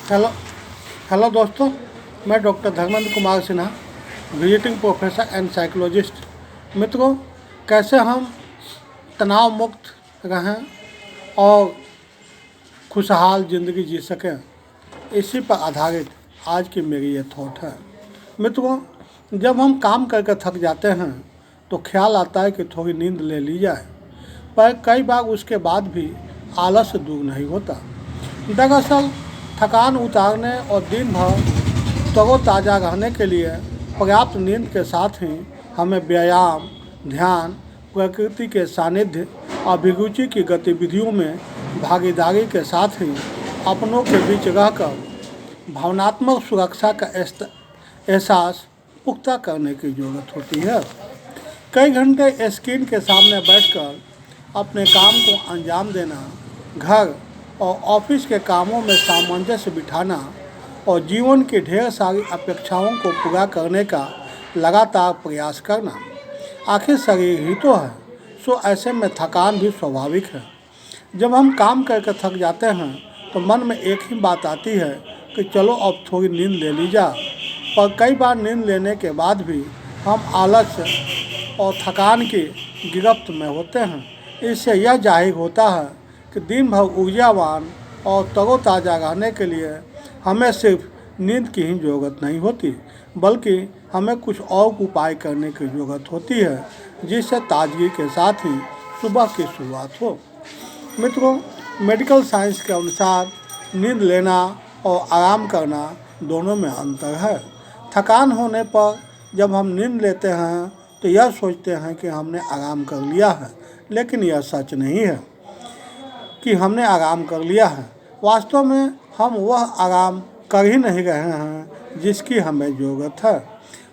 Hello hello दोस्तों, मैं doctor Dharmendra Kumar Sinha, visiting professor and psychologist. मित्रों, कैसे हम तनाव मुक्त रहें और खुशहाल ज़िंदगी जी सकें, इसी पर आधारित आज की मेरी ये थॉट है। मित्रों, जब हम काम करके थक जाते हैं तो ख्याल आता है कि थोड़ी नींद ले ली जाए, पर कई बार उसके बाद भी आलस्य दूर नहीं होता। दरअसल थकान उतारने और दिन भर तरोताज़ा रहने के लिए पर्याप्त नींद के साथ ही हमें व्यायाम, ध्यान, प्रकृति के सानिध्य, अभिरुचि की गतिविधियों में भागीदारी के साथ ही अपनों के बीच रहकर भावनात्मक सुरक्षा का एहसास पुख्ता करने की ज़रूरत होती है। कई घंटे स्क्रीन के सामने बैठकर अपने काम को अंजाम देना, घर और ऑफिस के कामों में सामंजस्य बिठाना और जीवन की ढेर सारी अपेक्षाओं को पूरा करने का लगातार प्रयास करना, आखिर शरीर ही तो है, सो ऐसे में थकान भी स्वाभाविक है। जब हम काम करके थक जाते हैं तो मन में एक ही बात आती है कि चलो अब थोड़ी नींद ले ली जाए, पर कई बार नींद लेने के बाद भी हम आलस्य और थकान की गिरफ्त में होते हैं। इससे यह जाहिर होता है कि दिन भर ऊर्जावान और तरोताज़ा रहने के लिए हमें सिर्फ नींद की ही ज़रूरत नहीं होती, बल्कि हमें कुछ और उपाय करने की ज़रूरत होती है, जिससे ताजगी के साथ ही सुबह की शुरुआत हो। मित्रों, मेडिकल साइंस के अनुसार नींद लेना और आराम करना दोनों में अंतर है। थकान होने पर जब हम नींद लेते हैं तो यह सोचते हैं कि हमने आराम कर लिया है, लेकिन यह सच नहीं है कि हमने आराम कर लिया है। वास्तव में हम वह आराम कर ही नहीं रहे हैं जिसकी हमें ज़रूरत है।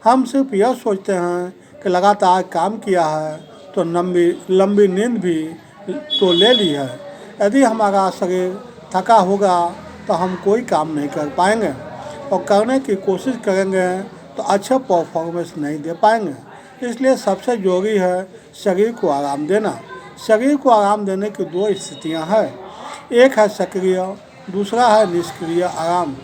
हम सिर्फ यह सोचते हैं कि लगातार काम किया है तो लंबी नींद भी तो ले ली है। यदि हमारा शरीर थका होगा तो हम कोई काम नहीं कर पाएंगे और करने की कोशिश करेंगे तो अच्छा परफॉर्मेंस नहीं दे पाएंगे। इसलिए सबसे ज़रूरी है शरीर को आराम देना। शरीर को आराम देने की दो स्थितियां हैं, एक है सक्रिय, दूसरा है निष्क्रिय आराम।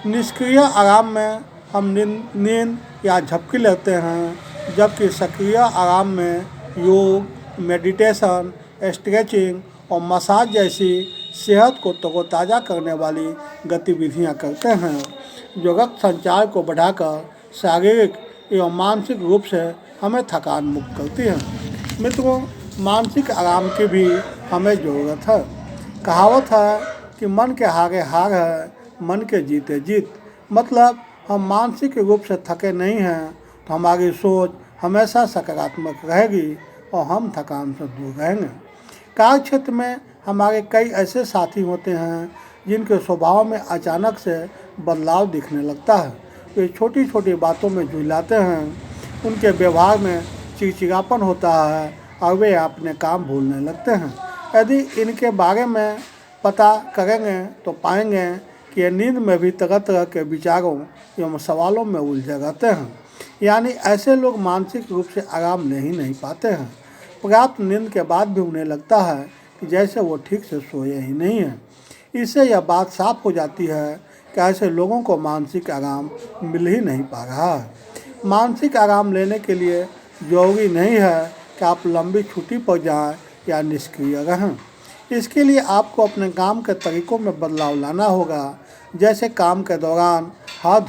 निष्क्रिय आराम में हम नींद या झपकी लेते हैं, जबकि सक्रिय आराम में योग, मेडिटेशन, स्ट्रेचिंग और मसाज जैसी सेहत को तरोताज़ा करने वाली गतिविधियां करते हैं, जो रक्त संचार को बढ़ाकर शारीरिक एवं मानसिक रूप से हमें थकान मुक्त करती है। मित्रों, मानसिक आराम की भी हमें ज़रूरत है। कहावत है कि मन के हारे हार है, मन के जीते जीत। मतलब हम मानसिक रूप से थके नहीं हैं तो हमारी सोच हमेशा सकारात्मक रहेगी और हम थकान से दूर रहेंगे। कार्य क्षेत्र में हमारे कई ऐसे साथी होते हैं जिनके स्वभाव में अचानक से बदलाव दिखने लगता है। वे छोटी छोटी बातों में झुलाते हैं, उनके व्यवहार में चिड़चिड़ापन होता है और वे अपने काम भूलने लगते हैं। यदि इनके बारे में पता करेंगे तो पाएंगे कि ये नींद में भी तरह तरह के विचारों एवं सवालों में उलझे रहते हैं। यानी ऐसे लोग मानसिक रूप से आराम नहीं पाते हैं। पर्याप्त नींद के बाद भी उन्हें लगता है कि जैसे वो ठीक से सोए ही नहीं हैं। इससे यह बात साफ हो जाती है कि ऐसे लोगों को मानसिक आराम मिल ही नहीं पा रहा है। मानसिक आराम लेने के लिए जरूरी नहीं है कि आप लंबी छुट्टी पर जाएं या निष्क्रिय रहें। इसके लिए आपको अपने काम के तरीकों में बदलाव लाना होगा। जैसे काम के दौरान हर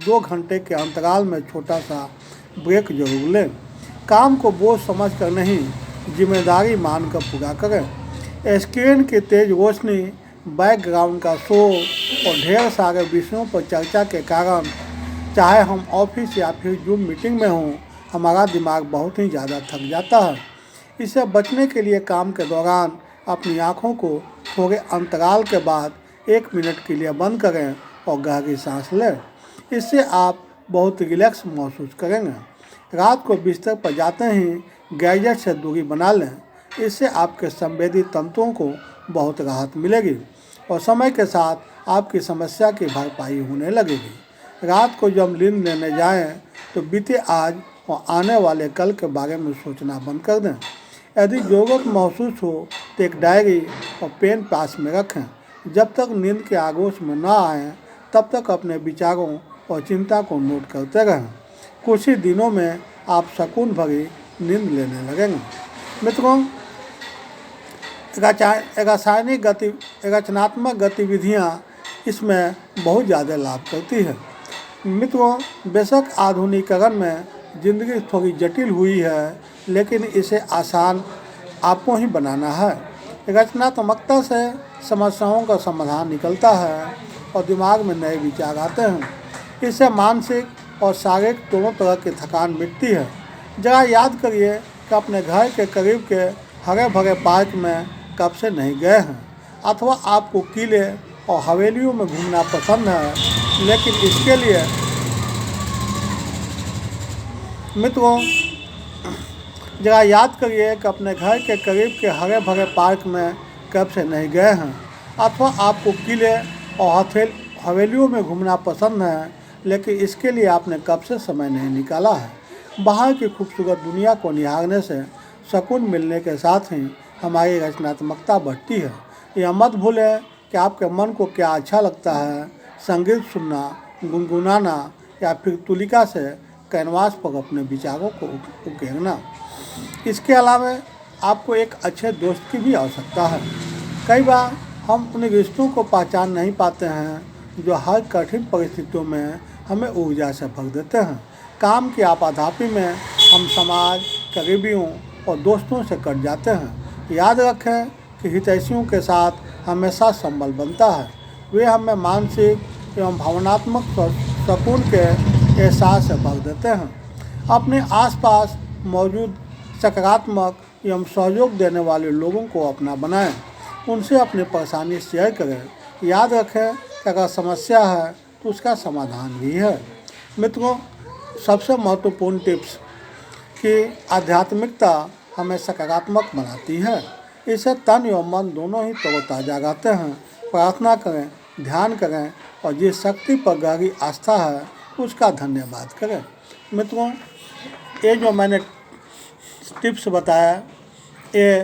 2 घंटे के अंतराल में छोटा सा ब्रेक जरूर लें। काम को बोझ समझकर नहीं, जिम्मेदारी मानकर पूरा करें। स्क्रीन की तेज रोशनी, बैकग्राउंड का शोर और ढेर सारे विषयों पर चर्चा के कारण, चाहे हम ऑफिस या फिर जूम मीटिंग में हों, हमारा दिमाग बहुत ही ज़्यादा थक जाता है। इससे बचने के लिए काम के दौरान अपनी आँखों को थोड़े अंतराल के बाद 1 मिनट के लिए बंद करें और गहरी सांस लें। इससे आप बहुत रिलैक्स महसूस करेंगे। रात को बिस्तर पर जाते ही गैजेट से दूरी बना लें। इससे आपके संवेदी तंतुओं को बहुत राहत मिलेगी और समय के साथ आपकी समस्या की भरपाई होने लगेगी। रात को जब नींद लेने जाएं तो बीते आज और आने वाले कल के बारे में सोचना बंद कर दें। यदि ज़रूरत महसूस हो तो एक डायरी और पेन पास में रखें। जब तक नींद के आगोश में न आए तब तक अपने विचारों और चिंता को नोट करते रहें। कुछ ही दिनों में आप सुकून भरी नींद लेने लगेंगे। मित्रों, रचनात्मक गतिविधियाँ इसमें बहुत ज़्यादा लाभ करती है। मित्रों, बेशक आधुनिकीकरण में ज़िंदगी थोड़ी जटिल हुई है, लेकिन इसे आसान आपको ही बनाना है। रचनात्मकता से समस्याओं का समाधान निकलता है और दिमाग में नए विचार आते हैं। इससे मानसिक और शारीरिक दोनों तरह की थकान मिटती है। जरा याद करिए कि अपने घर के करीब के हरे भरे पार्क में कब से नहीं गए हैं, अथवा आपको किले और हवेलियों में घूमना पसंद है, लेकिन इसके लिए मित्रों जरा याद करिए कि अपने घर के करीब के हरे भरे पार्क में कब से नहीं गए हैं, अथवा आपको किले और हवेलियों में घूमना पसंद है, लेकिन इसके लिए आपने कब से समय नहीं निकाला है। बाहर की खूबसूरत दुनिया को निहारने से सुकून मिलने के साथ ही हमारी रचनात्मकता बढ़ती है। यह मत भूलें कि आपके मन को क्या अच्छा लगता है, संगीत सुनना, गुनगुनाना या फिर तुलिका से कैनवास पर अपने विचारों को उकेरना। इसके अलावा आपको एक अच्छे दोस्त की भी आवश्यकता है। कई बार हम उन रिश्तों को पहचान नहीं पाते हैं जो हर कठिन परिस्थितियों में हमें ऊर्जा से भर देते हैं। काम की आपाधापी में हम समाज, करीबियों और दोस्तों से कट जाते हैं। याद रखें कि हितैषियों के साथ हमेशा संबल बनता है। वे हमें मानसिक एवं भावनात्मक सुकून के एहसास से भर देते हैं। अपने आसपास मौजूद सकारात्मक एवं सहयोग देने वाले लोगों को अपना बनाएं। उनसे अपनी परेशानी शेयर करें। याद रखें कि अगर समस्या है तो उसका समाधान भी है। मित्रों, सबसे महत्वपूर्ण टिप्स कि आध्यात्मिकता हमें सकारात्मक बनाती है। इससे तन एवं मन दोनों ही तरोताज़ा रहते हैं। प्रार्थना करें, ध्यान करें और जिस शक्ति पर गहरी आस्था है उसका धन्यवाद करें। मित्रों, ये जो मैंने टिप्स बताया, ये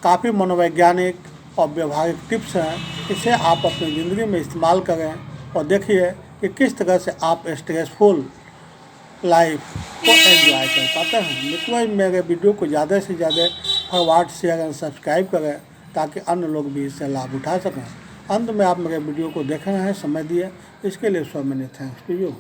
काफ़ी मनोवैज्ञानिक और व्यवहारिक टिप्स हैं। इसे आप अपनी ज़िंदगी में इस्तेमाल करें और देखिए कि किस तरह से आप स्ट्रेसफुल लाइफ को एंजॉय कर पाते हैं। मित्रों, मेरे वीडियो को ज़्यादा से ज़्यादा फॉरवर्ड, शेयर एंड सब्सक्राइब करें ताकि अन्य लोग भी इससे लाभ उठा सकें। अंत में आप मेरे वीडियो को देख रहे हैं, समय दिए, इसके लिए so many thanks to you.